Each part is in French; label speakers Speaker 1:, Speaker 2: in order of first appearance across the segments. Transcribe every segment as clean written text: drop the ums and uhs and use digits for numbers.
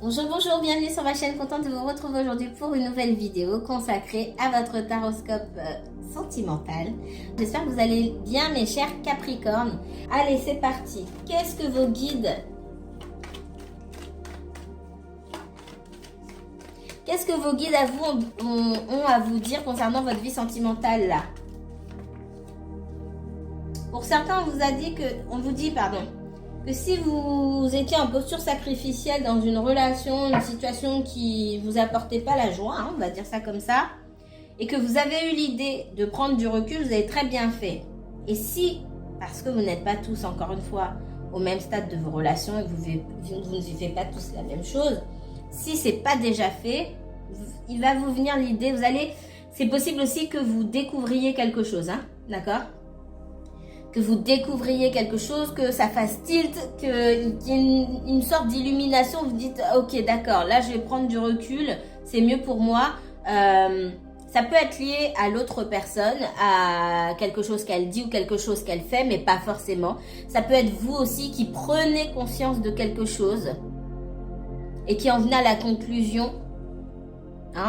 Speaker 1: Bonjour, bonjour, bienvenue sur ma chaîne, contente de vous retrouver aujourd'hui pour une nouvelle vidéo consacrée à votre taroscope sentimental. J'espère que vous allez bien mes chers Capricornes. Allez, c'est parti. Qu'est-ce que vos guides à vous ont à vous dire concernant votre vie sentimentale là? Pour certains, on vous dit que si vous étiez en posture sacrificielle dans une relation, une situation qui vous apportait pas la joie, on va dire ça comme ça, et que vous avez eu l'idée de prendre du recul, vous avez très bien fait. Et si, parce que vous n'êtes pas tous, encore une fois, au même stade de vos relations et que vous ne vivez pas tous la même chose, si c'est pas déjà fait, il va vous venir l'idée, c'est possible aussi que vous découvriez quelque chose, d'accord ? Que vous découvriez quelque chose, que ça fasse tilt, qu'il y ait une sorte d'illumination, vous dites ok d'accord, là je vais prendre du recul, c'est mieux pour moi. Ça peut être lié à l'autre personne, à quelque chose qu'elle dit ou quelque chose qu'elle fait, mais pas forcément. Ça peut être vous aussi qui prenez conscience de quelque chose et qui en venez à la conclusion,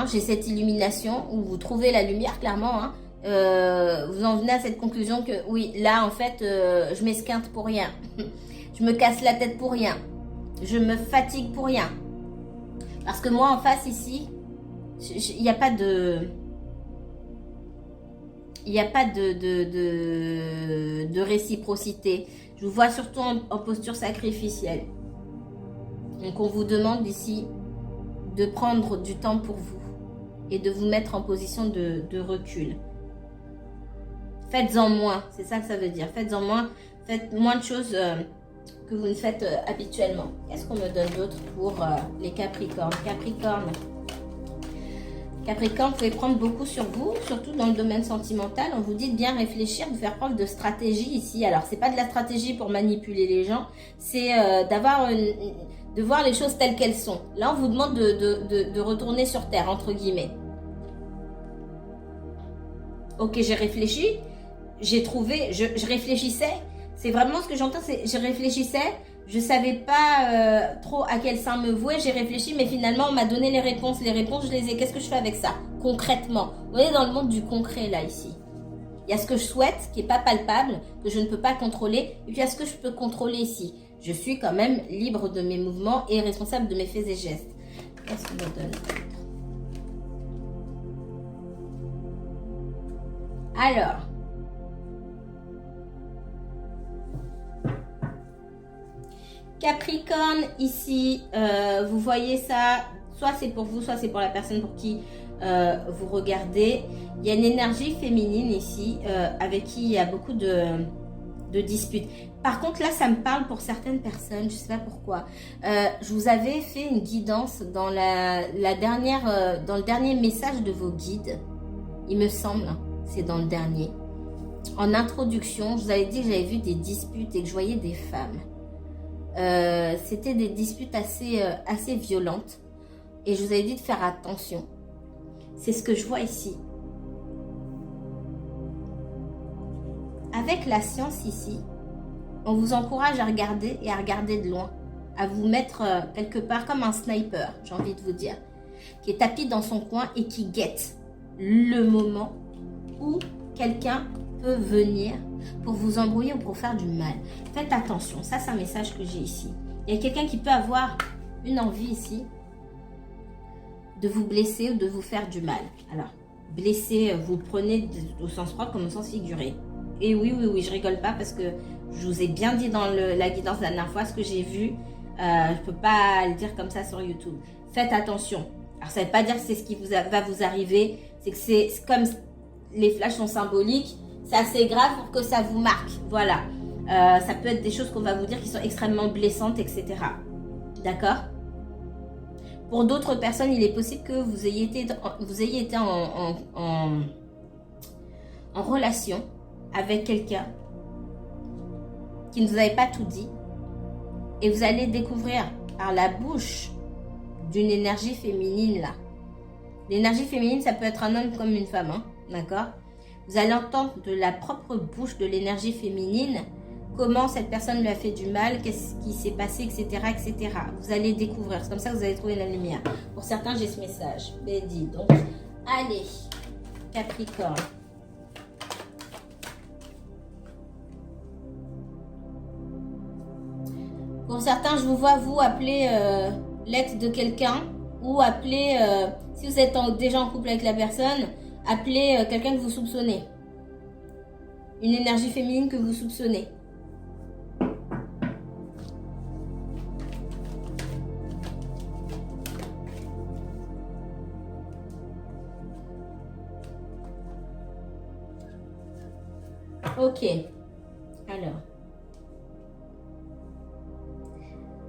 Speaker 1: j'ai cette illumination, où vous trouvez la lumière clairement, vous en venez à cette conclusion que oui, là en fait je m'esquinte pour rien, je me casse la tête pour rien, je me fatigue pour rien, parce que moi en face ici il n'y a pas de réciprocité. Je vous vois surtout en posture sacrificielle. Donc on vous demande ici de prendre du temps pour vous et de vous mettre en position de recul. Faites-en moins, c'est ça que ça veut dire. Faites-en moins, faites moins de choses que vous ne faites habituellement. Qu'est-ce qu'on me donne d'autre pour les Capricornes? Capricorne, vous pouvez prendre beaucoup sur vous, surtout dans le domaine sentimental. On vous dit de bien réfléchir, de faire preuve de stratégie ici. Alors, c'est pas de la stratégie pour manipuler les gens, c'est de voir les choses telles qu'elles sont. Là, on vous demande de retourner sur terre, entre guillemets. Ok, j'ai réfléchi. J'ai trouvé, je réfléchissais, c'est vraiment ce que j'entends, c'est je réfléchissais, je savais pas trop à quel sein me vouer, j'ai réfléchi, mais finalement on m'a donné les réponses, je les ai, qu'est-ce que je fais avec ça, concrètement? Vous voyez, dans le monde du concret là, ici. Il y a ce que je souhaite, qui est pas palpable, que je ne peux pas contrôler, et puis il y a ce que je peux contrôler ici. Je suis quand même libre de mes mouvements et responsable de mes faits et gestes. Qu'est-ce qu'on me donne? Alors, Capricorne, ici, vous voyez ça, soit c'est pour vous, soit c'est pour la personne pour qui vous regardez. Il y a une énergie féminine ici, avec qui il y a beaucoup de disputes. Par contre, là, ça me parle pour certaines personnes, je ne sais pas pourquoi. Je vous avais fait une guidance dans dans le dernier message de vos guides, il me semble, c'est dans le dernier. En introduction, je vous avais dit que j'avais vu des disputes et que je voyais des femmes. C'était des disputes assez violentes et je vous avais dit de faire attention. C'est ce que je vois ici. Avec la science ici, on vous encourage à regarder et à regarder de loin, à vous mettre quelque part comme un sniper, j'ai envie de vous dire, qui est tapis dans son coin et qui guette le moment où quelqu'un peut venir pour vous embrouiller ou pour faire du mal. Faites attention, ça c'est un message que j'ai ici. Il y a quelqu'un qui peut avoir une envie ici de vous blesser ou de vous faire du mal. Alors, blesser, vous le prenez au sens propre comme au sens figuré. Et oui, je rigole pas parce que je vous ai bien dit dans la guidance la dernière fois ce que j'ai vu. Je peux pas le dire comme ça sur YouTube. Faites attention. Alors, ça veut pas dire que c'est ce qui va vous arriver. C'est que c'est comme les flashs sont symboliques. C'est assez grave pour que ça vous marque. Voilà. Ça peut être des choses qu'on va vous dire qui sont extrêmement blessantes, etc. D'accord? Pour d'autres personnes, il est possible que vous ayez été en relation avec quelqu'un qui ne vous avait pas tout dit. Et vous allez découvrir par la bouche d'une énergie féminine là. L'énergie féminine, ça peut être un homme comme une femme, d'accord? Vous allez entendre de la propre bouche de l'énergie féminine comment cette personne lui a fait du mal, qu'est-ce qui s'est passé, etc., etc. Vous allez découvrir. C'est comme ça que vous allez trouver la lumière. Pour certains, j'ai ce message. Bédi. Donc, allez, Capricorne. Pour certains, je vous vois vous appeler l'ex de quelqu'un ou appeler, si vous êtes déjà en couple avec la personne, appeler quelqu'un que vous soupçonnez. Une énergie féminine que vous soupçonnez. Ok. Alors.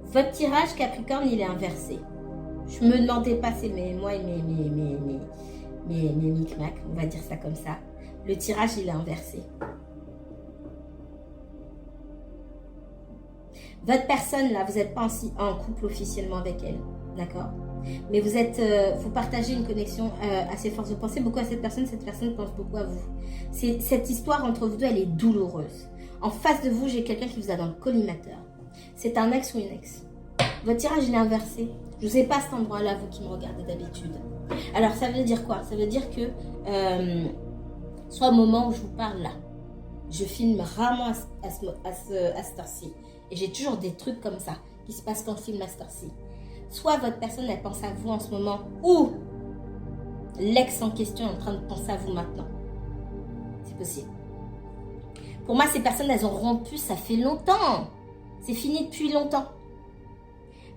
Speaker 1: Votre tirage Capricorne, il est inversé. Je me demandais pas, c'est moi et mes micmacs, on va dire ça comme ça. Le tirage, il est inversé. Votre personne, là, vous n'êtes pas en couple officiellement avec elle, d'accord? Mais vous partagez une connexion assez forte. Vous pensez beaucoup à cette personne pense beaucoup à vous. Cette histoire entre vous deux, elle est douloureuse. En face de vous, j'ai quelqu'un qui vous a dans le collimateur. C'est un ex ou une ex. Votre tirage, il est inversé. Je ne vous ai pas à cet endroit-là, vous qui me regardez d'habitude. Alors, ça veut dire quoi? Ça veut dire que, soit au moment où je vous parle là, je filme rarement à cette heure-ci. Et j'ai toujours des trucs comme ça qui se passent quand je filme à cette heure-ci. Soit votre personne, elle pense à vous en ce moment, ou l'ex en question est en train de penser à vous maintenant. C'est possible. Pour moi, ces personnes, elles ont rompu, ça fait longtemps. C'est fini depuis longtemps.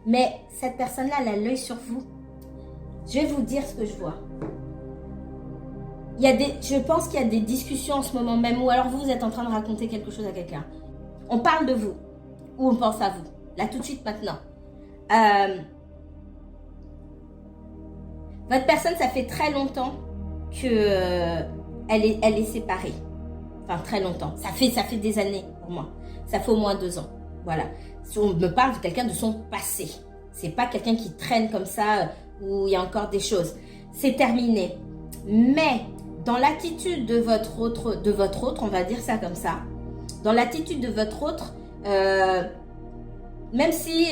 Speaker 1: Mais cette personne-là, elle a l'œil sur vous. Je vais vous dire ce que je vois. Je pense qu'il y a des discussions en ce moment même, ou alors vous êtes en train de raconter quelque chose à quelqu'un. On parle de vous, ou on pense à vous. Là, tout de suite, maintenant. Votre personne, ça fait très longtemps que elle est séparée. Enfin, très longtemps. Ça fait des années pour moi. Ça fait au moins 2 ans. Voilà. On me parle de quelqu'un de son passé. C'est pas quelqu'un qui traîne comme ça, où il y a encore des choses. C'est terminé. Mais, dans l'attitude de votre autre, on va dire ça comme ça, dans l'attitude de votre autre, même si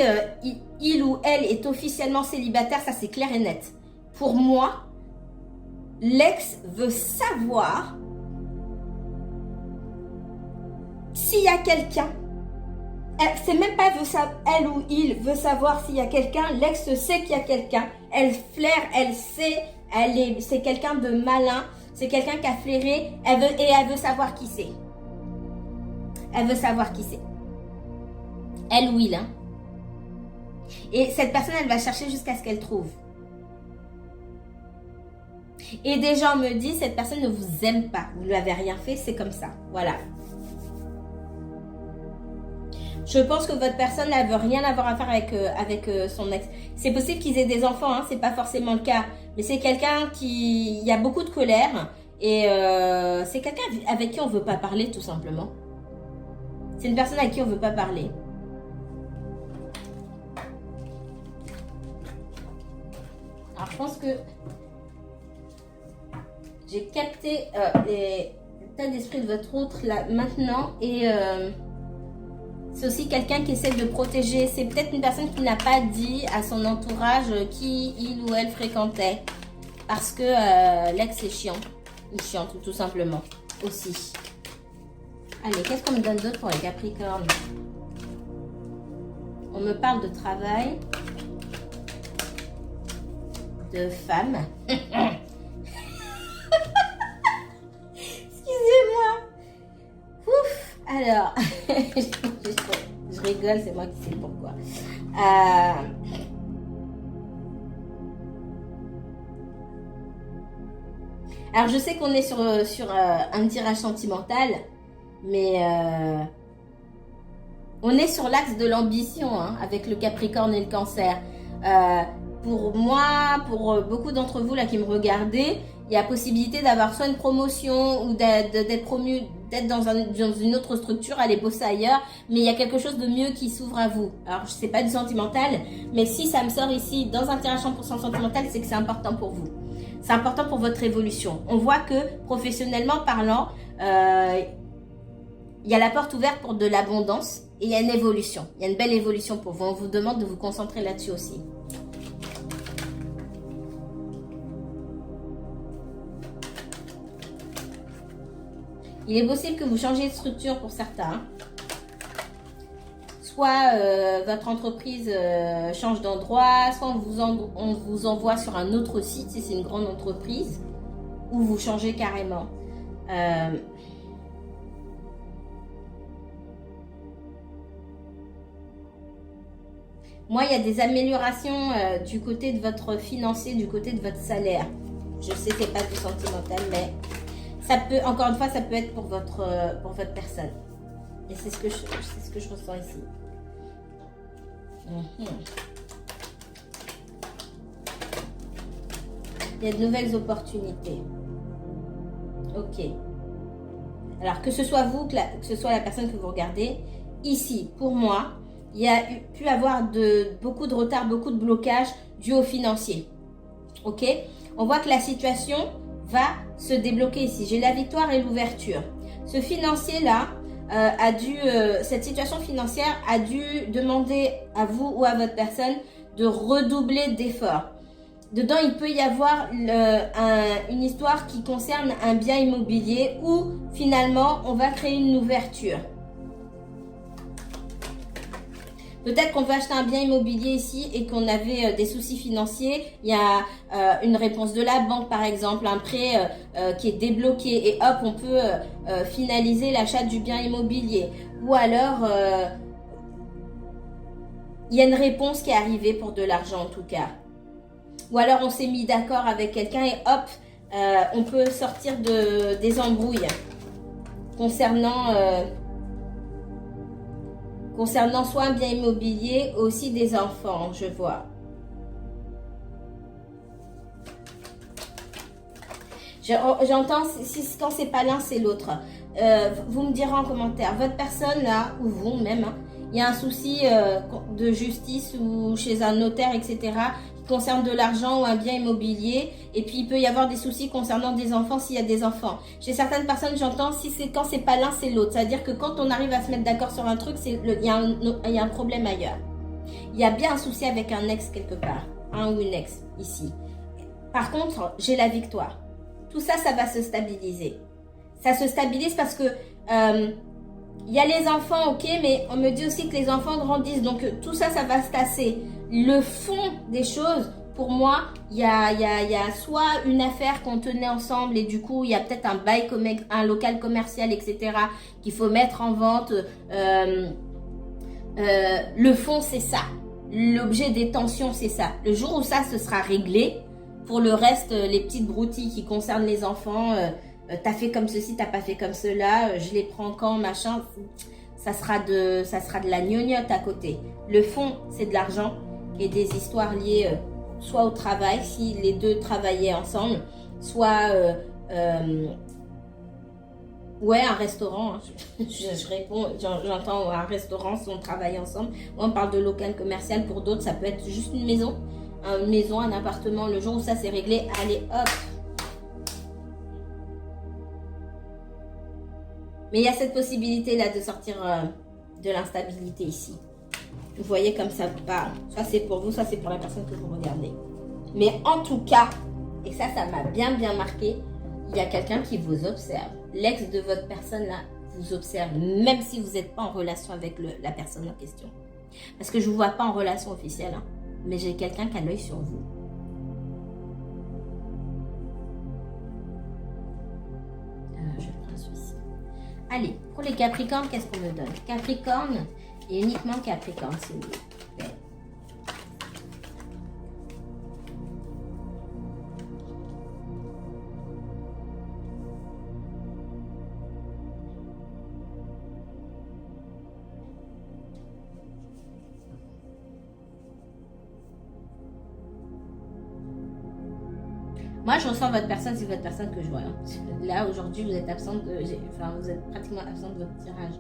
Speaker 1: il ou elle est officiellement célibataire, ça c'est clair et net. Pour moi, l'ex veut savoir s'il y a quelqu'un. C'est même pas elle ou il veut savoir s'il y a quelqu'un. L'ex sait qu'il y a quelqu'un. Elle flaire, elle sait, c'est quelqu'un de malin. C'est quelqu'un qui a flairé. Elle veut savoir qui c'est. Elle veut savoir qui c'est. Elle ou il, hein. Et cette personne, elle va chercher jusqu'à ce qu'elle trouve. Et des gens me disent, cette personne ne vous aime pas. Vous ne lui avez rien fait, c'est comme ça. Voilà. Je pense que votre personne, elle veut rien avoir à faire avec son ex. C'est possible qu'ils aient des enfants, hein, c'est pas forcément le cas. Mais c'est quelqu'un il y a beaucoup de colère. Et c'est quelqu'un avec qui on veut pas parler, tout simplement. C'est une personne avec qui on veut pas parler. Alors, je pense que j'ai capté l'état d'esprit de votre autre là maintenant. Et c'est aussi quelqu'un qui essaie de protéger. C'est peut-être une personne qui n'a pas dit à son entourage qui il ou elle fréquentait. Parce que l'ex est chiant. Ou chiante, tout simplement. Aussi. Allez, qu'est-ce qu'on me donne d'autre pour les Capricornes? On me parle de travail. De femme. Excusez-moi. Ouf. Alors, je rigole, c'est moi qui sais pourquoi. Alors, je sais qu'on est sur un tirage sentimental, mais on est sur l'axe de l'ambition, hein, avec le Capricorne et le Cancer. Pour moi, pour beaucoup d'entre vous là qui me regardez, il y a possibilité d'avoir soit une promotion ou d'être promu, d'être dans une autre structure, aller bosser ailleurs, mais il y a quelque chose de mieux qui s'ouvre à vous. Alors, je sais pas du sentimental, mais si ça me sort ici dans un tirage 100% sentimental, c'est que c'est important pour vous. C'est important pour votre évolution. On voit que, professionnellement parlant, il y a la porte ouverte pour de l'abondance et il y a une évolution. Il y a une belle évolution pour vous. On vous demande de vous concentrer là-dessus aussi. Il est possible que vous changiez de structure pour certains. Soit votre entreprise change d'endroit, soit on vous envoie sur un autre site si c'est une grande entreprise, ou vous changez carrément. Moi, il y a des améliorations du côté de votre financier, du côté de votre salaire. Je sais que ce n'est pas du sentimental, mais ça peut, encore une fois, ça peut être pour votre personne. Et c'est ce que je ressens ici. Il y a de nouvelles opportunités. Ok. Alors, que ce soit vous, que ce soit la personne que vous regardez, ici, pour moi, il y a pu avoir beaucoup de retard, beaucoup de blocages dus au financier. Ok? On voit que la situation va se débloquer ici. J'ai la victoire et l'ouverture. Ce financier-là, cette situation financière a dû demander à vous ou à votre personne de redoubler d'efforts. Dedans, il peut y avoir une histoire qui concerne un bien immobilier où finalement, on va créer une ouverture. Peut-être qu'on veut acheter un bien immobilier ici et qu'on avait des soucis financiers. Il y a une réponse de la banque, par exemple, un prêt qui est débloqué. Et hop, on peut finaliser l'achat du bien immobilier. Ou alors, il y a une réponse qui est arrivée pour de l'argent, en tout cas. Ou alors, on s'est mis d'accord avec quelqu'un et hop, on peut sortir des embrouilles concernant soit un bien immobilier, aussi des enfants, je vois. J'entends, quand c'est pas l'un, c'est l'autre. Vous me direz en commentaire, votre personne là, ou vous même, hein, il y a un souci de justice ou chez un notaire, etc., qui concerne de l'argent ou un bien immobilier. Et puis, il peut y avoir des soucis concernant des enfants s'il y a des enfants. Chez certaines personnes, j'entends, quand c'est pas l'un, c'est l'autre. C'est-à-dire que quand on arrive à se mettre d'accord sur un truc, il y a un problème ailleurs. Il y a bien un souci avec un ex quelque part. Un ou une ex, ici. Par contre, j'ai la victoire. Tout ça, ça va se stabiliser. Ça se stabilise parce que il y a les enfants, ok, mais on me dit aussi que les enfants grandissent. Donc, tout ça, ça va se tasser. Le fond des choses, pour moi, il y a soit une affaire qu'on tenait ensemble et du coup, il y a peut-être un bail, un local commercial, etc. qu'il faut mettre en vente. Le fond, c'est ça. L'objet des tensions, c'est ça. Le jour où ça se sera réglé, pour le reste, les petites broutilles qui concernent les enfants, t'as fait comme ceci, t'as pas fait comme cela, je les prends quand, machin, ça sera de la gnognotte à côté. Le fond, c'est de l'argent et des histoires liées soit au travail, si les deux travaillaient ensemble, soit ouais, un restaurant, hein. je réponds, j'entends un restaurant si on travaille ensemble. Moi, on parle de local commercial, pour d'autres, ça peut être juste une maison, un appartement. Le jour où ça s'est réglé, allez, hop. Mais il y a cette possibilité-là de sortir de l'instabilité ici. Vous voyez comme ça vous parle. Soit c'est pour vous, soit c'est pour la personne que vous regardez. Mais en tout cas, et ça m'a bien marqué, il y a quelqu'un qui vous observe. L'ex de votre personne là vous observe, même si vous n'êtes pas en relation avec la personne en question. Parce que je ne vous vois pas en relation officielle, hein, mais j'ai quelqu'un qui a l'œil sur vous. Je prends celui-ci. Allez, pour les Capricornes, qu'est-ce qu'on me donne? Capricorne et uniquement Capricorne, s'il vous plaît. Moi, je ressens votre personne, c'est votre personne que je vois. Là, aujourd'hui, vous êtes absente, vous êtes pratiquement absente de votre tirage.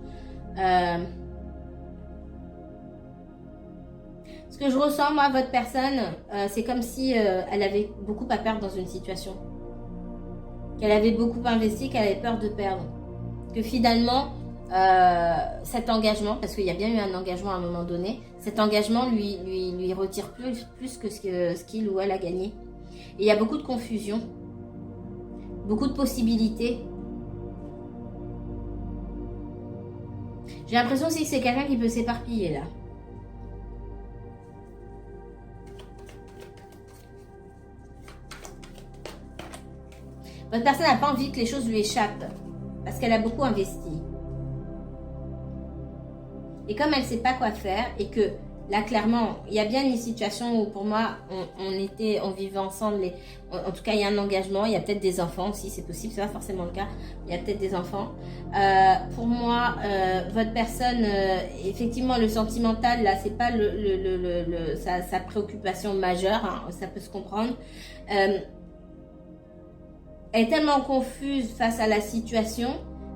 Speaker 1: Ce que je ressens, moi, votre personne, c'est comme si elle avait beaucoup à perdre dans une situation. Qu'elle avait beaucoup investi, qu'elle avait peur de perdre. Que finalement, cet engagement, parce qu'il y a bien eu un engagement à un moment donné, cet engagement lui retire plus que ce qu'il ou elle a gagné. Et il y a beaucoup de confusion, beaucoup de possibilités. J'ai l'impression aussi que c'est quelqu'un qui peut s'éparpiller là. Votre personne n'a pas envie que les choses lui échappent parce qu'elle a beaucoup investi. Et comme elle ne sait pas quoi faire et que là clairement il y a bien une situation où pour moi on vivait ensemble, en tout cas il y a un engagement, il y a peut-être des enfants aussi, c'est possible, c'est pas forcément le cas, il y a peut-être des enfants. Pour moi votre personne effectivement le sentimental là c'est pas sa préoccupation majeure, hein, ça peut se comprendre. Elle est tellement confuse face à la situation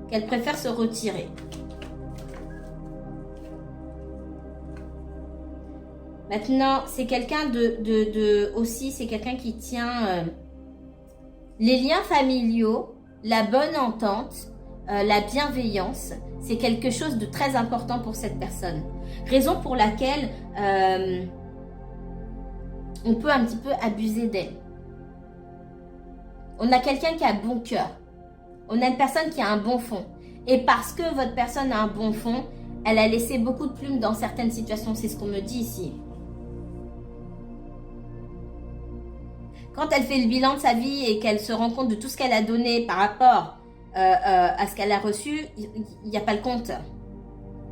Speaker 1: qu'elle préfère se retirer. Maintenant, c'est quelqu'un aussi, c'est quelqu'un qui tient les liens familiaux, la bonne entente, la bienveillance. C'est quelque chose de très important pour cette personne. Raison pour laquelle on peut un petit peu abuser d'elle. On a quelqu'un qui a bon cœur. On a une personne qui a un bon fond. Et parce que votre personne a un bon fond, elle a laissé beaucoup de plumes dans certaines situations. C'est ce qu'on me dit ici. Quand elle fait le bilan de sa vie et qu'elle se rend compte de tout ce qu'elle a donné par rapport à ce qu'elle a reçu, il n'y a pas le compte.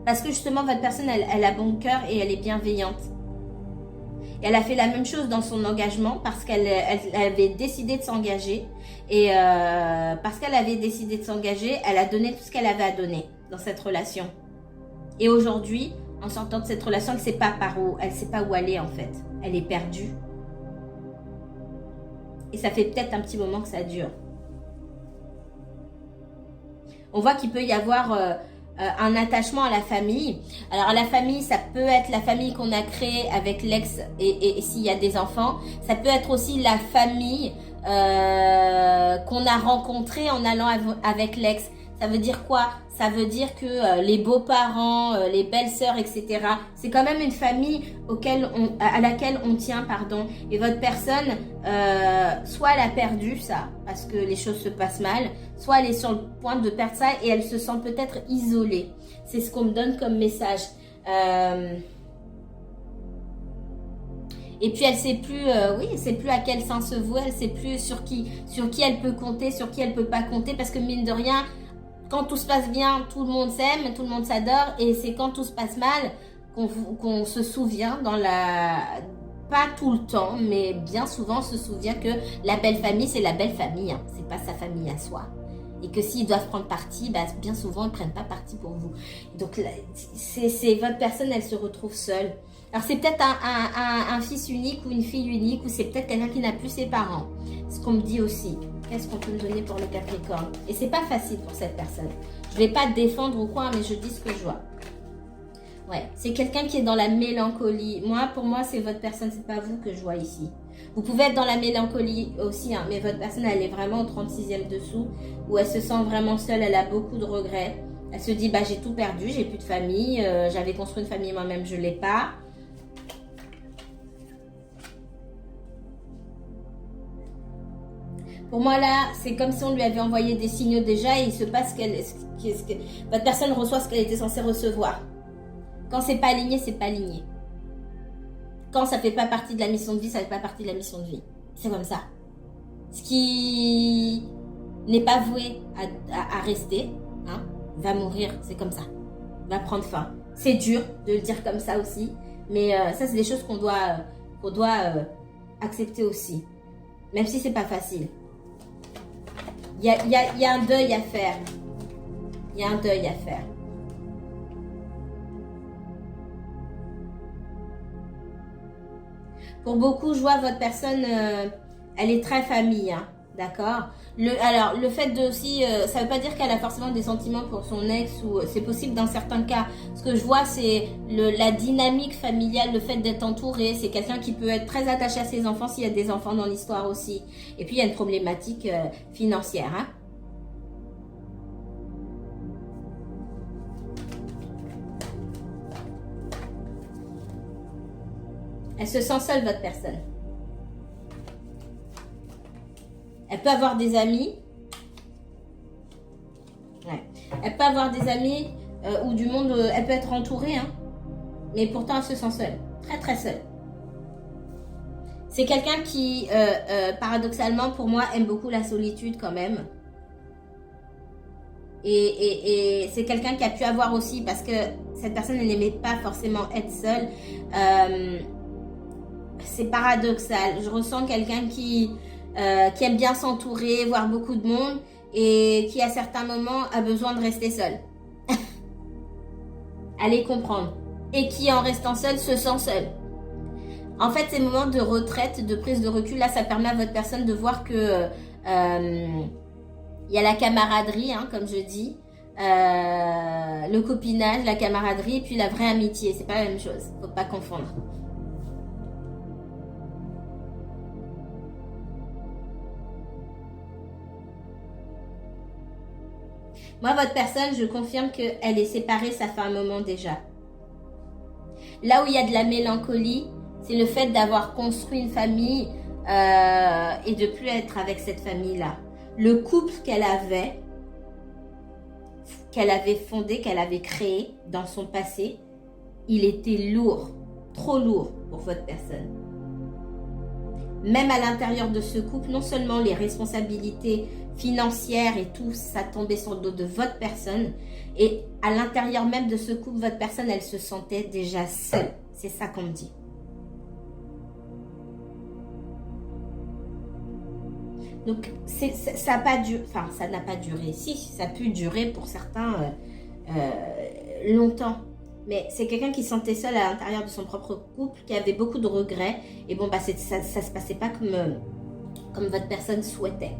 Speaker 1: Parce que justement, votre personne, elle a bon cœur et elle est bienveillante. Et elle a fait la même chose dans son engagement parce qu'elle avait décidé de s'engager. Et parce qu'elle avait décidé de s'engager, elle a donné tout ce qu'elle avait à donner dans cette relation. Et aujourd'hui, en sortant de cette relation, elle ne sait pas par où, elle ne sait pas où aller en fait. Elle est perdue. Et ça fait peut-être un petit moment que ça dure. On voit qu'il peut y avoir un attachement à la famille. Alors la famille, ça peut être la famille qu'on a créée avec l'ex et s'il y a des enfants. Ça peut être aussi la famille qu'on a rencontrée en allant avec l'ex. Ça veut dire quoi? Ça veut dire que les beaux-parents, les belles-sœurs, etc. C'est quand même une famille à laquelle on tient, pardon. Et votre personne, soit elle a perdu ça, parce que les choses se passent mal, soit elle est sur le point de perdre ça et elle se sent peut-être isolée. C'est ce qu'on me donne comme message. Et puis elle sait plus, elle sait plus à quel sens se vouer, elle sait plus sur qui elle peut compter, sur qui elle peut pas compter, parce que mine de rien, quand tout se passe bien, tout le monde s'aime, tout le monde s'adore, et c'est quand tout se passe mal qu'on se souvient pas tout le temps, mais bien souvent on se souvient que la belle famille, c'est la belle famille, hein, c'est pas sa famille à soi. Et que s'ils doivent prendre parti, bien souvent ils prennent pas parti pour vous. Donc c'est votre personne, elle se retrouve seule. Alors c'est peut-être un fils unique ou une fille unique, ou c'est peut-être quelqu'un qui n'a plus ses parents. Ce qu'on me dit aussi. Qu'est-ce qu'on peut me donner pour le Capricorne? Et c'est pas facile pour cette personne. Je vais pas défendre ou quoi, mais je dis ce que je vois. Ouais, c'est quelqu'un qui est dans la mélancolie. Pour moi, c'est votre personne, c'est pas vous que je vois ici. Vous pouvez être dans la mélancolie aussi, hein, mais votre personne, elle est vraiment au 36e dessous, où elle se sent vraiment seule, elle a beaucoup de regrets. Elle se dit, j'ai tout perdu, j'ai plus de famille, j'avais construit une famille moi-même, je l'ai pas. Pour moi, là, c'est comme si on lui avait envoyé des signaux déjà et il se passe votre personne reçoit ce qu'elle était censée recevoir. Quand c'est pas aligné, c'est pas aligné. Quand ça fait pas partie de la mission de vie, ça fait pas partie de la mission de vie. C'est comme ça. Ce qui n'est pas voué à rester, hein, va mourir, c'est comme ça. Va prendre fin. C'est dur de le dire comme ça aussi, mais ça, c'est des choses qu'on doit accepter aussi. Même si c'est pas facile. Il y a un deuil à faire. Il y a un deuil à faire. Pour beaucoup, je vois votre personne, elle est très famille, hein, d'accord? Alors, le fait de aussi, ça veut pas dire qu'elle a forcément des sentiments pour son ex, ou c'est possible dans certains cas. Ce que je vois, c'est la dynamique familiale, le fait d'être entouré. C'est quelqu'un qui peut être très attaché à ses enfants s'il y a des enfants dans l'histoire aussi. Et puis, il y a une problématique financière, hein. Elle se sent seule, votre personne. Elle peut avoir des amis. Ouais. Elle peut avoir des amis ou du monde, elle peut être entourée, hein. Mais pourtant, elle se sent seule. Très, très seule. C'est quelqu'un qui, paradoxalement, pour moi, aime beaucoup la solitude quand même. Et c'est quelqu'un qui a pu avoir aussi, parce que cette personne, elle n'aimait pas forcément être seule. C'est paradoxal. Je ressens quelqu'un qui aime bien s'entourer, voir beaucoup de monde, et qui, à certains moments, a besoin de rester seul. Allez comprendre. Et qui, en restant seul, se sent seul. En fait, ces moments de retraite, de prise de recul, là, ça permet à votre personne de voir que il y a la camaraderie, hein, comme je dis, le copinage, la camaraderie, et puis la vraie amitié. C'est pas la même chose. Faut pas confondre. Moi, votre personne, je confirme qu'elle est séparée, ça fait un moment déjà. Là où il y a de la mélancolie, c'est le fait d'avoir construit une famille et de plus être avec cette famille-là. Le couple qu'elle avait fondé, qu'elle avait créé dans son passé, il était lourd, trop lourd pour votre personne. Même à l'intérieur de ce couple, non seulement les responsabilités financières et tout, ça tombait sur le dos de votre personne, et à l'intérieur même de ce couple, votre personne, elle se sentait déjà seule. C'est ça qu'on me dit. Donc, ça n'a pas duré, enfin, ça n'a pas duré. Si, ça a pu durer pour certains longtemps. Mais c'est quelqu'un qui se sentait seul à l'intérieur de son propre couple, qui avait beaucoup de regrets. Et bon, bah, ça ne se passait pas comme votre personne souhaitait.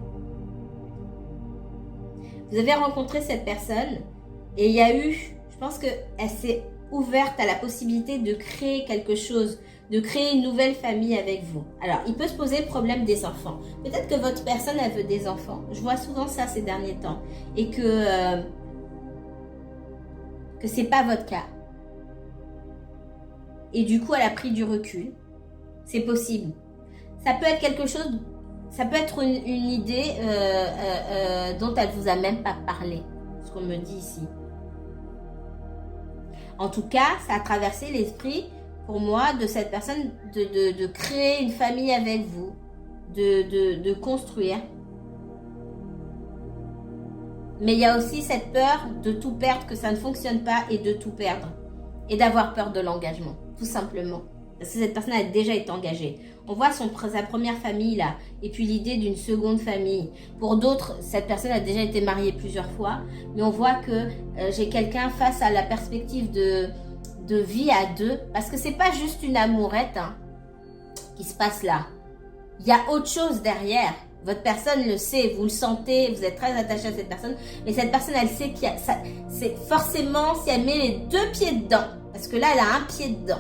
Speaker 1: Vous avez rencontré cette personne et il y a eu, je pense qu'elle s'est ouverte à la possibilité de créer quelque chose, de créer une nouvelle famille avec vous. Alors, il peut se poser le problème des enfants. Peut-être que votre personne, elle veut des enfants. Je vois souvent ça ces derniers temps. Et que c'est pas votre cas. Et du coup, elle a pris du recul. C'est possible. Ça peut être quelque chose, ça peut être une idée dont elle vous a même pas parlé. Ce qu'on me dit ici. En tout cas, ça a traversé l'esprit pour moi de cette personne de créer une famille avec vous, de construire. Mais il y a aussi cette peur de tout perdre, que ça ne fonctionne pas et de tout perdre. Et d'avoir peur de l'engagement, tout simplement. Parce que cette personne a déjà été engagée. On voit sa première famille là, et puis l'idée d'une seconde famille. Pour d'autres, cette personne a déjà été mariée plusieurs fois, mais on voit que j'ai quelqu'un face à la perspective de vie à deux, parce que c'est pas juste une amourette hein, qui se passe là. Il y a autre chose derrière. Votre personne le sait, vous le sentez, vous êtes très attaché à cette personne, mais cette personne, elle sait qu'il y a ça, c'est forcément si elle met les deux pieds dedans, parce que là, elle a un pied dedans.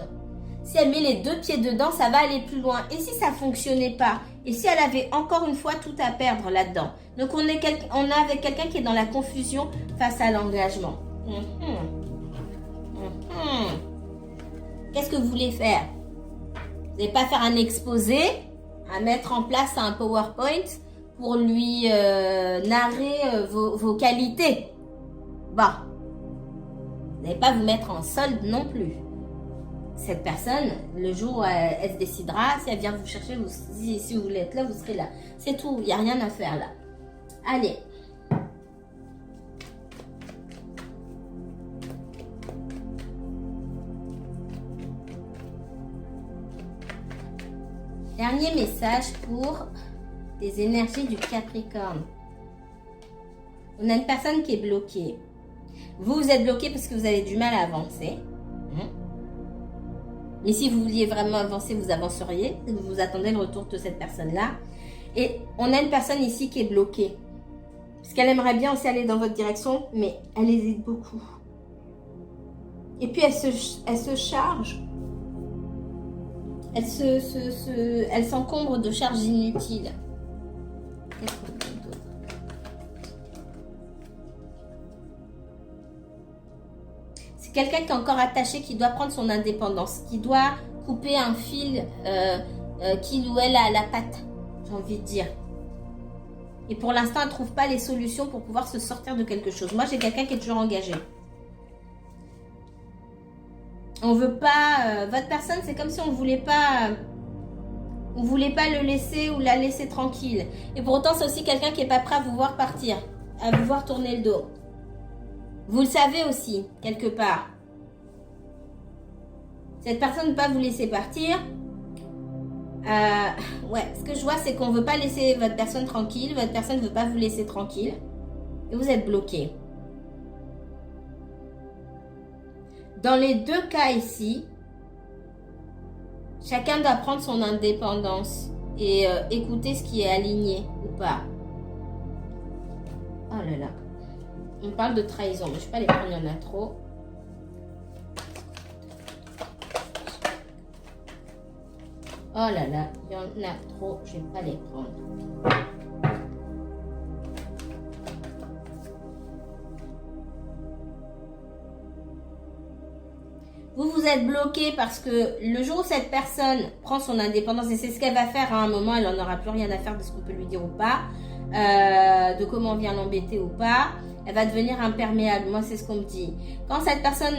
Speaker 1: Si elle met les deux pieds dedans, ça va aller plus loin. Et si ça fonctionnait pas, et si elle avait encore une fois tout à perdre là-dedans. Donc on est avec quelqu'un qui est dans la confusion face à l'engagement. Qu'est-ce que vous voulez faire? Vous n'allez pas faire un exposé à mettre en place un PowerPoint pour lui narrer vos qualités. Bon, vous n'allez pas vous mettre en solde non plus. Cette personne, le jour où elle se décidera, si elle vient vous chercher, si vous voulez être là, vous serez là. C'est tout, il n'y a rien à faire là. Allez. Dernier message pour les énergies du Capricorne. On a une personne qui est bloquée. Vous êtes bloqué parce que vous avez du mal à avancer. Mais si vous vouliez vraiment avancer, vous avanceriez. Vous attendez le retour de cette personne-là. Et on a une personne ici qui est bloquée. Parce qu'elle aimerait bien aussi aller dans votre direction, mais elle hésite beaucoup. Et puis elle se charge. Elle s'encombre de charges inutiles. Qu'est-ce qu'on peut dire d'autre? C'est quelqu'un qui est encore attaché, qui doit prendre son indépendance, qui doit couper un fil qu'il ou elle a à la patte, j'ai envie de dire. Et pour l'instant, elle ne trouve pas les solutions pour pouvoir se sortir de quelque chose. Moi, j'ai quelqu'un qui est toujours engagé. On veut pas... votre personne, c'est comme si on voulait pas... On voulait pas le laisser ou la laisser tranquille. Et pour autant, c'est aussi quelqu'un qui n'est pas prêt à vous voir partir. À vous voir tourner le dos. Vous le savez aussi, quelque part. Cette personne ne veut pas vous laisser partir. Ouais, ce que je vois, c'est qu'on ne veut pas laisser votre personne tranquille. Votre personne ne veut pas vous laisser tranquille. Et vous êtes bloqué. Dans les deux cas ici, chacun doit prendre son indépendance et écouter ce qui est aligné ou pas. Oh là là. On parle de trahison, mais je ne vais pas les prendre, il y en a trop. Oh là là, il y en a trop, je ne vais pas les prendre. Vous êtes bloqué parce que le jour où cette personne prend son indépendance, et c'est ce qu'elle va faire à un moment, elle n'en aura plus rien à faire de ce qu'on peut lui dire ou pas, de comment on vient l'embêter ou pas, elle va devenir imperméable. Moi, c'est ce qu'on me dit. Quand cette personne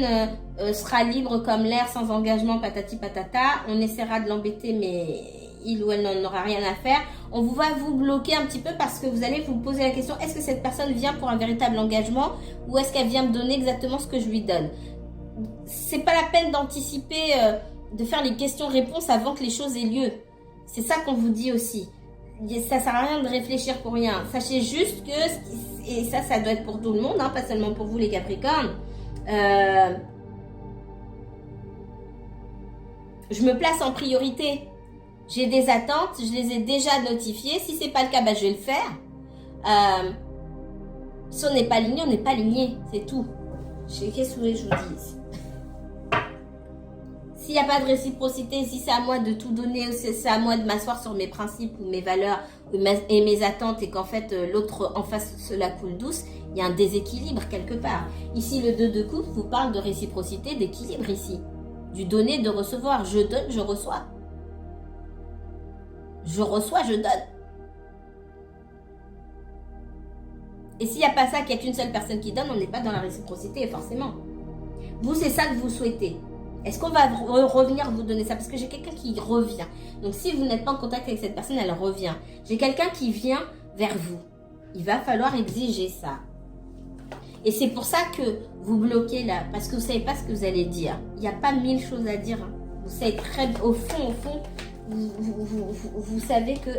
Speaker 1: sera libre comme l'air, sans engagement, patati patata, on essaiera de l'embêter, mais il ou elle n'en aura rien à faire. On va vous bloquer un petit peu parce que vous allez vous poser la question, est-ce que cette personne vient pour un véritable engagement ou est-ce qu'elle vient me donner exactement ce que je lui donne? C'est pas la peine d'anticiper, de faire les questions-réponses avant que les choses aient lieu. C'est ça qu'on vous dit aussi. Ça sert à rien de réfléchir pour rien. Sachez juste que, et ça doit être pour tout le monde, hein, pas seulement pour vous les Capricornes, je me place en priorité. J'ai des attentes, je les ai déjà notifiées. Si c'est pas le cas, bah, je vais le faire. Si on n'est pas aligné, on n'est pas aligné. C'est tout. Qu'est-ce que vous voulez que je vous dise? S'il n'y a pas de réciprocité, si c'est à moi de tout donner, c'est à moi de m'asseoir sur mes principes ou mes valeurs et mes attentes et qu'en fait l'autre en face cela coule douce, il y a un déséquilibre quelque part. Ici, le 2 de coupe vous parle de réciprocité, d'équilibre ici. Du donner, de recevoir. Je donne, je reçois. Je reçois, je donne. Et s'il n'y a pas ça, qu'il n'y a qu'une seule personne qui donne, on n'est pas dans la réciprocité, forcément. Vous, c'est ça que vous souhaitez. Est-ce qu'on va revenir vous donner ça? Parce que j'ai quelqu'un qui revient. Donc, si vous n'êtes pas en contact avec cette personne, elle revient. J'ai quelqu'un qui vient vers vous. Il va falloir exiger ça. Et c'est pour ça que vous bloquez là. Parce que vous ne savez pas ce que vous allez dire. Il n'y a pas 1000 choses à dire. Hein. Vous savez très au fond, vous savez que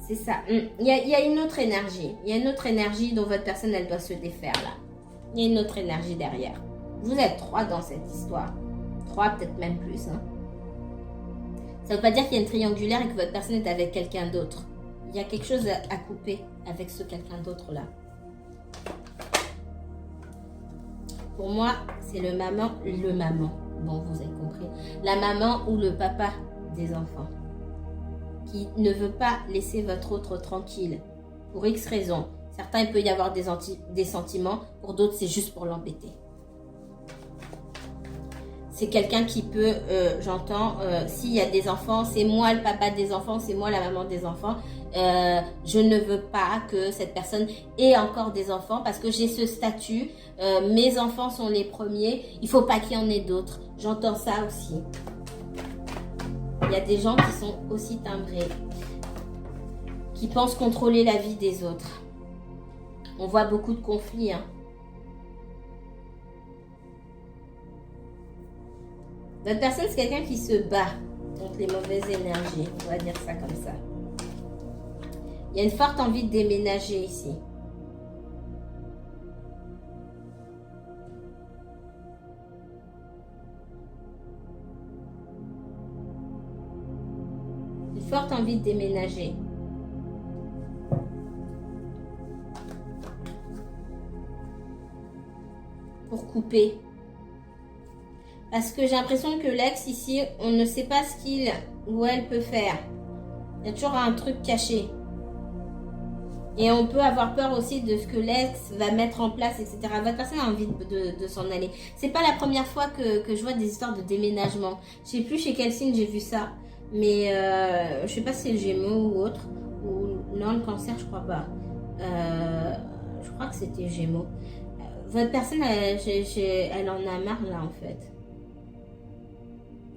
Speaker 1: c'est ça. Il y a une autre énergie. Il y a une autre énergie dont votre personne, elle doit se défaire là. Il y a une autre énergie derrière. Vous êtes 3 dans cette histoire. 3, peut-être même plus. Hein. Ça ne veut pas dire qu'il y a une triangulaire et que votre personne est avec quelqu'un d'autre. Il y a quelque chose à couper avec ce quelqu'un d'autre là. Pour moi, c'est le maman. Bon, vous avez compris. La maman ou le papa des enfants. Qui ne veut pas laisser votre autre tranquille. Pour X raisons. Certains, il peut y avoir des sentiments. Pour d'autres, c'est juste pour l'embêter. C'est quelqu'un qui peut, j'entends, s'il y a des enfants, c'est moi le papa des enfants, c'est moi la maman des enfants. Je ne veux pas que cette personne ait encore des enfants parce que j'ai ce statut. Mes enfants sont les premiers. Il ne faut pas qu'il y en ait d'autres. J'entends ça aussi. Il y a des gens qui sont aussi timbrés, qui pensent contrôler la vie des autres. On voit beaucoup de conflits, hein. Votre personne, c'est quelqu'un qui se bat contre les mauvaises énergies. On va dire ça comme ça. Il y a une forte envie de déménager ici. Une forte envie de déménager. Pour couper. Parce que j'ai l'impression que l'ex ici, on ne sait pas ce qu'il ou elle peut faire. Il y a toujours un truc caché. Et on peut avoir peur aussi de ce que l'ex va mettre en place, etc. Votre personne a envie de s'en aller. C'est pas la première fois que je vois des histoires de déménagement. Je sais plus chez quel signe j'ai vu ça. Mais je sais pas si c'est le Gémeaux ou autre. Ou non, le Cancer, je crois pas. Je crois que c'était Gémeaux. Votre personne, elle en a marre là en fait.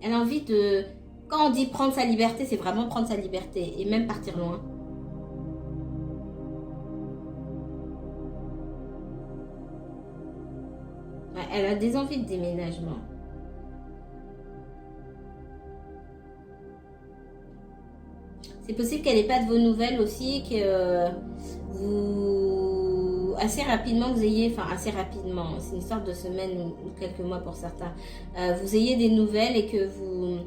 Speaker 1: Elle a envie de... Quand on dit prendre sa liberté, c'est vraiment prendre sa liberté. Et même partir loin. Elle a des envies de déménagement. C'est possible qu'elle n'ait pas de vos nouvelles aussi, que vous, assez rapidement, vous ayez, enfin assez rapidement, c'est une histoire de semaines ou quelques mois pour certains, vous ayez des nouvelles et que vous,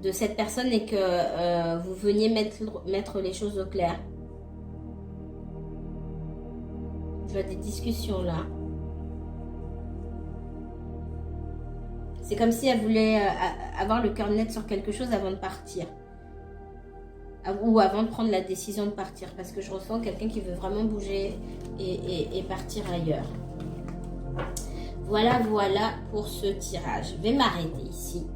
Speaker 1: de cette personne et que vous veniez mettre les choses au clair. Je vois des discussions là. C'est comme si elle voulait avoir le cœur net sur quelque chose avant de partir. Ou avant de prendre la décision de partir. Parce que je ressens quelqu'un qui veut vraiment bouger et partir ailleurs. Voilà pour ce tirage. Je vais m'arrêter ici.